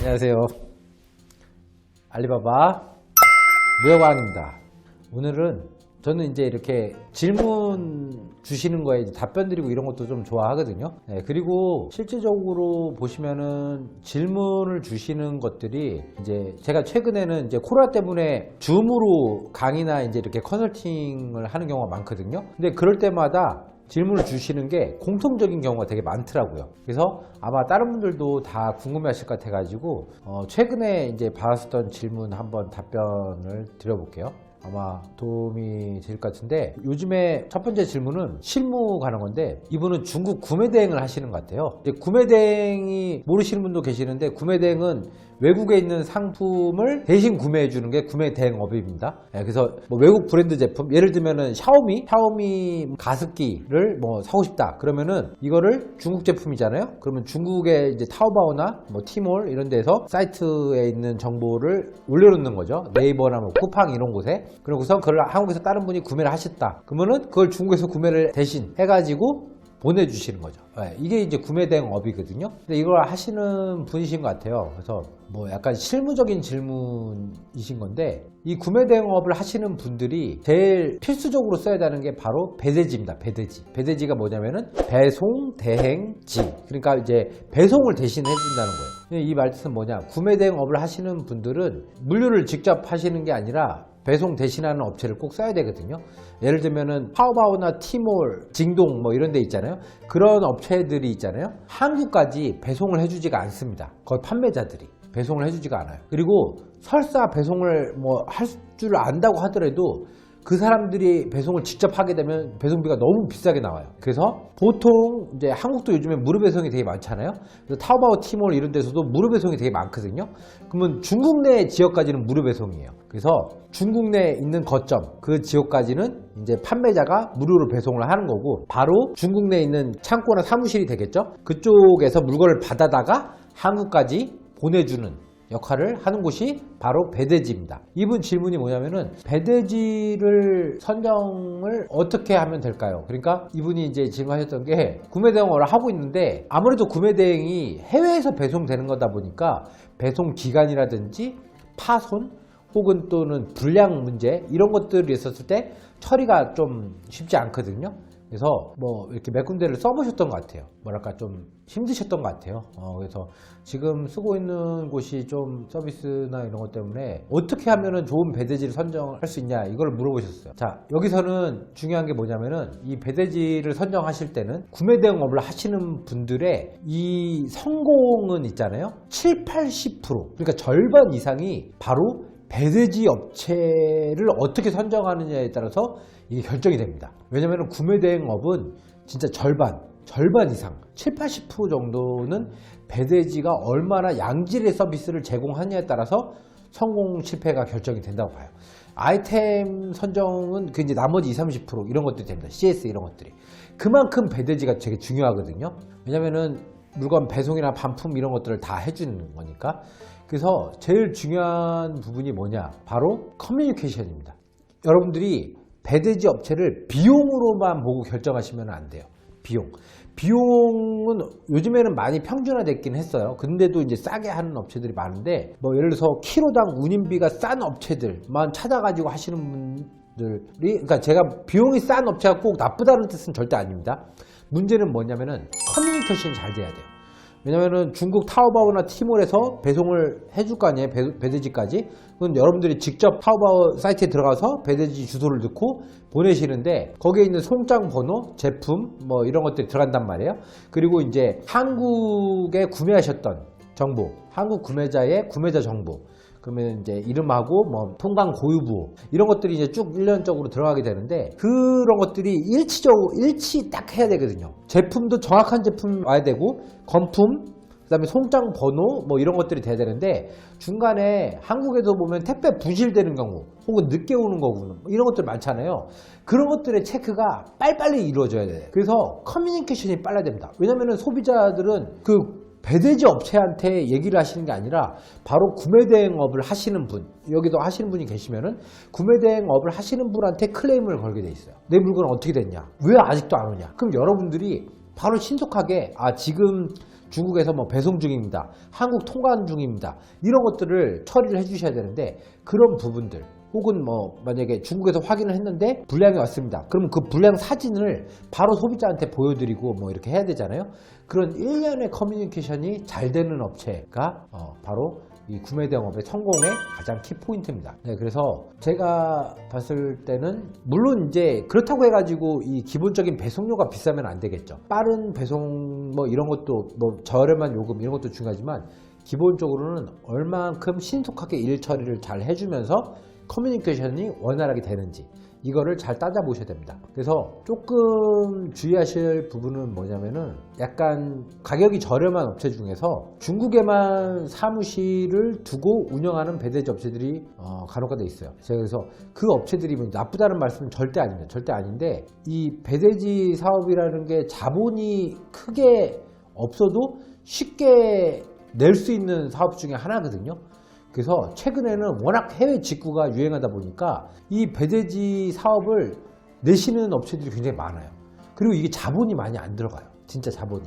안녕하세요. 알리바바 무역왕입니다. 오늘은 저는 이제 이렇게 질문 주시는 거에 이제 답변 드리고 이런 것도 좀 좋아하거든요. 네, 그리고 실질적으로 보시면은 질문을 주시는 것들이 이제 제가 최근에는 이제 코로나 때문에 줌으로 강의나 이제 이렇게 컨설팅을 하는 경우가 많거든요. 근데 그럴 때마다 질문을 주시는 게 공통적인 경우가 되게 많더라고요. 그래서 아마 다른 분들도 다 궁금해 하실 것 같아 가지고 최근에 이제 받았던 질문 한번 답변을 드려볼게요. 아마 도움이 될 것 같은데, 요즘에 첫 번째 질문은 실무 관한 건데, 이분은 중국 구매대행을 하시는 것 같아요. 구매대행이 모르시는 분도 계시는데, 구매대행은 외국에 있는 상품을 대신 구매해 주는 게 구매대행업입니다. 그래서 뭐 외국 브랜드 제품, 예를 들면은 샤오미 가습기를 뭐 사고 싶다 그러면은 이거를 중국 제품이잖아요. 그러면 중국의 이제 타오바오나 뭐 티몰 이런 데서 사이트에 있는 정보를 올려놓는 거죠. 네이버나 뭐 쿠팡 이런 곳에. 그러고서 그걸 한국에서 다른 분이 구매를 하셨다 그러면은 그걸 중국에서 구매를 대신 해가지고 보내주시는 거죠. 이게 이제 구매대행업이거든요. 근데 이걸 하시는 분이신 것 같아요. 그래서 뭐 약간 실무적인 질문이신 건데, 이 구매대행업을 하시는 분들이 제일 필수적으로 써야 되는 게 바로 배대지입니다. 배대지가 뭐냐면은 배송 대행지. 그러니까 이제 배송을 대신 해준다는 거예요. 이 말뜻은 뭐냐? 구매대행업을 하시는 분들은 물류를 직접 하시는 게 아니라 배송 대신하는 업체를 꼭 써야 되거든요. 예를 들면은 타오바오나 티몰, 징동 뭐 이런 데 있잖아요. 그런 업체들이 있잖아요. 한국까지 배송을 해주지가 않습니다. 거의 판매자들이 배송을 해주지가 않아요. 그리고 설사 배송을 뭐 할 줄 안다고 하더라도 그 사람들이 배송을 직접 하게 되면 배송비가 너무 비싸게 나와요. 그래서 보통 이제 한국도 요즘에 무료 배송이 되게 많잖아요. 그래서 타오바오, 티몰 이런 데서도 무료 배송이 되게 많거든요. 그러면 중국 내 지역까지는 무료 배송이에요. 그래서 중국 내에 있는 거점, 그 지역까지는 이제 판매자가 무료로 배송을 하는 거고, 바로 중국 내에 있는 창고나 사무실이 되겠죠. 그쪽에서 물건을 받아다가 한국까지 보내주는 역할을 하는 곳이 바로 배대지입니다. 이분 질문이 뭐냐면은 배대지를 선정을 어떻게 하면 될까요? 그러니까 이분이 이제 질문하셨던 게, 구매대행을 하고 있는데 아무래도 구매대행이 해외에서 배송되는 거다 보니까 배송 기간이라든지 파손 혹은 또는 불량 문제 이런 것들이 있었을 때 처리가 좀 쉽지 않거든요. 그래서 뭐 이렇게 몇 군데를 써보셨던 것 같아요. 뭐랄까 좀 힘드셨던 것 같아요. 그래서 지금 쓰고 있는 곳이 좀 서비스나 이런 것 때문에 어떻게 하면은 좋은 배대지를 선정할 수 있냐, 이걸 물어보셨어요. 자, 여기서는 중요한 게 뭐냐면은, 이 배대지를 선정하실 때는 구매대행업을 하시는 분들의 이 성공은 있잖아요. 70~80%, 그러니까 절반 이상이 바로 배대지 업체를 어떻게 선정하느냐에 따라서 이게 결정이 됩니다. 왜냐하면 구매대행업은 진짜 절반 이상 70~80% 정도는 배대지가 얼마나 양질의 서비스를 제공하느냐에 따라서 성공 실패가 결정이 된다고 봐요. 아이템 선정은 그 이제 나머지 20~30% 이런 것들이 됩니다. CS 이런 것들이. 그만큼 배대지가 되게 중요하거든요. 왜냐면은 물건 배송이나 반품 이런 것들을 다 해주는 거니까. 그래서 제일 중요한 부분이 뭐냐? 바로 커뮤니케이션입니다. 여러분들이 배대지 업체를 비용으로만 보고 결정하시면 안 돼요. 비용은 요즘에는 많이 평준화됐긴 했어요. 근데도 이제 싸게 하는 업체들이 많은데, 뭐 예를 들어서 키로당 운임비가 싼 업체들만 찾아가지고 하시는 분들이, 그러니까 제가 비용이 싼 업체가 꼭 나쁘다는 뜻은 절대 아닙니다. 문제는 뭐냐면은 커뮤니케이션이 잘 돼야 돼요. 왜냐면은 중국 타오바오나 티몰에서 배송을 해줄 거 아니에요. 배대지까지. 그건 여러분들이 직접 타오바오 사이트에 들어가서 배대지 주소를 넣고 보내시는데, 거기에 있는 송장 번호, 제품 뭐 이런 것들이 들어간단 말이에요. 그리고 이제 한국에 구매하셨던 정보, 한국 구매자의 구매자 정보, 그러면 이제 이름하고 뭐 통관 고유부 이런 것들이 이제 쭉 일련적으로 들어가게 되는데, 그런 것들이 일치 딱 해야 되거든요. 제품도 정확한 제품 와야 되고, 건품, 그 다음에 송장 번호 뭐 이런 것들이 돼야 되는데, 중간에 한국에서 보면 택배 부실되는 경우 혹은 늦게 오는 거고 이런 것들 많잖아요. 그런 것들의 체크가 빨리빨리 이루어져야 돼요. 그래서 커뮤니케이션이 빨라야 됩니다. 왜냐면은 소비자들은 그 배대지 업체한테 얘기를 하시는 게 아니라 바로 구매대행업을 하시는 분, 여기도 하시는 분이 계시면은 구매대행업을 하시는 분한테 클레임을 걸게 돼 있어요. 내 물건은 어떻게 됐냐? 왜 아직도 안 오냐? 그럼 여러분들이 바로 신속하게 지금 중국에서 뭐 배송 중입니다. 한국 통관 중입니다. 이런 것들을 처리를 해주셔야 되는데 그런 부분들 혹은 뭐 만약에 중국에서 확인을 했는데 불량이 왔습니다. 그러면 그 불량 사진을 바로 소비자한테 보여드리고 뭐 이렇게 해야 되잖아요. 그런 일련의 커뮤니케이션이 잘 되는 업체가 바로 이 구매 대행업의 성공의 가장 키포인트입니다. 네, 그래서 제가 봤을 때는 물론 이제 그렇다고 해가지고 이 기본적인 배송료가 비싸면 안 되겠죠. 빠른 배송 뭐 이런 것도 뭐 저렴한 요금 이런 것도 중요하지만 기본적으로는 얼만큼 신속하게 일 처리를 잘 해주면서 커뮤니케이션이 원활하게 되는지 이거를 잘 따져보셔야 됩니다. 그래서 조금 주의하실 부분은 뭐냐면은 약간 가격이 저렴한 업체 중에서 중국에만 사무실을 두고 운영하는 배대지 업체들이 간혹가다 있어요. 제가 그래서 그 업체들이 뭐 나쁘다는 말씀은 절대 아닙니다. 절대 아닌데 이 배대지 사업이라는 게 자본이 크게 없어도 쉽게 낼 수 있는 사업 중에 하나거든요. 그래서 최근에는 워낙 해외 직구가 유행하다 보니까 이 배대지 사업을 내시는 업체들이 굉장히 많아요. 그리고 이게 자본이 많이 안 들어가요. 진짜 자본이.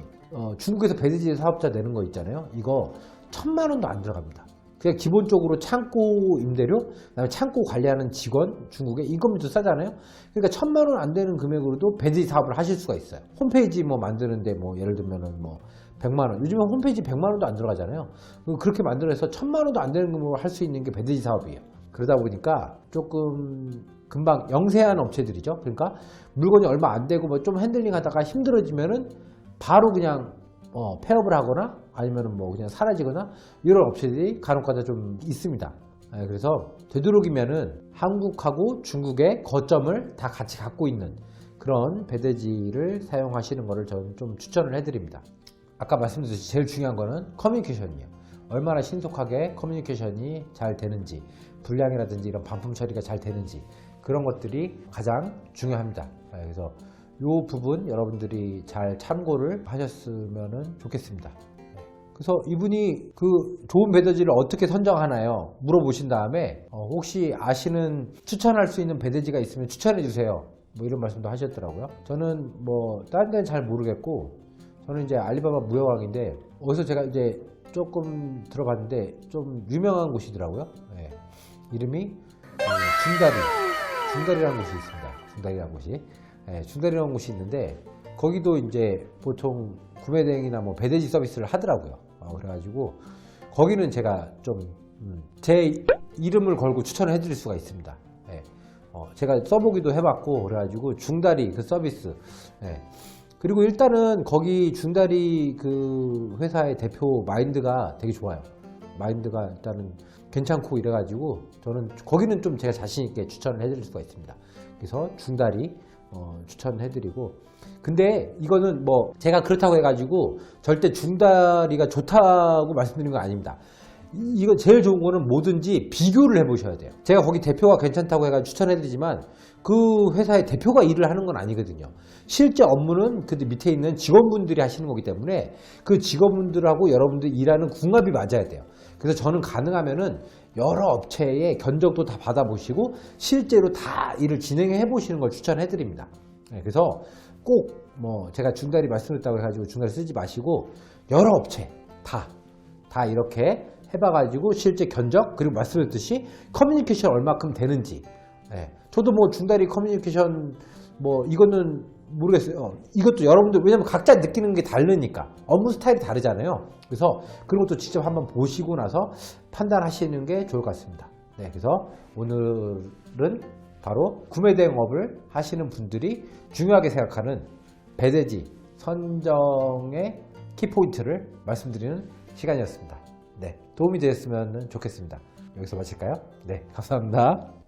중국에서 배대지 사업자 내는 거 있잖아요. 이거 1,000만 원도 안 들어갑니다. 그냥 기본적으로 창고 임대료, 그다음에 창고 관리하는 직원, 중국에 인건비도 싸잖아요. 그러니까 1,000만 원 안 되는 금액으로도 배대지 사업을 하실 수가 있어요. 홈페이지 뭐 만드는데 뭐 예를 들면은 뭐 100만 원. 요즘에 홈페이지 100만 원도 안 들어가잖아요. 그렇게 만들어서 1,000만 원도 안 되는 금액으로 할 수 있는 게 배대지 사업이에요. 그러다 보니까 조금 금방 영세한 업체들이죠. 그러니까 물건이 얼마 안 되고 뭐 좀 핸들링 하다가 힘들어지면은 바로 그냥 폐업을 하거나 아니면은 뭐 그냥 사라지거나 이런 업체들이 간혹가다 좀 있습니다. 그래서 되도록이면은 한국하고 중국의 거점을 다 같이 갖고 있는 그런 배대지를 사용하시는 것을 저는 좀 추천을 해드립니다. 아까 말씀드렸듯이 제일 중요한 거는 커뮤니케이션이에요. 얼마나 신속하게 커뮤니케이션이 잘 되는지, 불량이라든지 이런 반품 처리가 잘 되는지 그런 것들이 가장 중요합니다. 그래서 이 부분 여러분들이 잘 참고를 하셨으면 좋겠습니다. 그래서 이분이 그 좋은 배대지를 어떻게 선정하나요? 물어보신 다음에 혹시 아시는 추천할 수 있는 배대지가 있으면 추천해 주세요. 뭐 이런 말씀도 하셨더라고요. 저는 뭐 다른 데는 잘 모르겠고 저는 이제 알리바바 무역왕인데 어디서 제가 이제 조금 들어봤는데 좀 유명한 곳이더라고요. 네. 이름이 중다리라는 곳이 있습니다. 중다리라는 곳이. 네, 중다리라는 곳이 있는데 거기도 이제 보통 구매 대행이나 뭐 배대지 서비스를 하더라고요. 그래가지고 거기는 제가 좀 제 이름을 걸고 추천을 해드릴 수가 있습니다. 네. 제가 써보기도 해봤고 그래가지고 중다리 그 서비스. 네. 그리고 일단은 거기 중다리 그 회사의 대표 마인드가 되게 좋아요. 마인드가 일단은 괜찮고 이래가지고 저는 거기는 좀 제가 자신 있게 추천을 해드릴 수가 있습니다. 그래서 중다리 추천해드리고 근데 이거는 뭐 제가 그렇다고 해가지고 절대 중다리가 좋다고 말씀드리는 건 아닙니다. 이거 제일 좋은 거는 뭐든지 비교를 해보셔야 돼요. 제가 거기 대표가 괜찮다고 해가지고 추천해드리지만 그 회사의 대표가 일을 하는 건 아니거든요. 실제 업무는 그 밑에 있는 직원분들이 하시는 거기 때문에 그 직원분들하고 여러분들이 일하는 궁합이 맞아야 돼요. 그래서 저는 가능하면은 여러 업체의 견적도 다 받아보시고 실제로 다 일을 진행해 보시는 걸 추천해 드립니다. 그래서 꼭 뭐 제가 중다리 말씀드렸다고 해가지고 중다리 쓰지 마시고 여러 업체 다 이렇게 해봐가지고 실제 견적 그리고 말씀드렸듯이 커뮤니케이션 얼마큼 되는지 저도 뭐 중다리 커뮤니케이션 뭐 이거는 모르겠어요. 이것도 여러분들 왜냐면 각자 느끼는 게 다르니까 업무 스타일이 다르잖아요. 그래서 그런 것도 직접 한번 보시고 나서 판단하시는 게 좋을 것 같습니다. 그래서 오늘은 바로 구매 대행업을 하시는 분들이 중요하게 생각하는 배대지 선정의 키포인트를 말씀드리는 시간이었습니다. 도움이 되셨으면 좋겠습니다. 여기서 마칠까요? 감사합니다.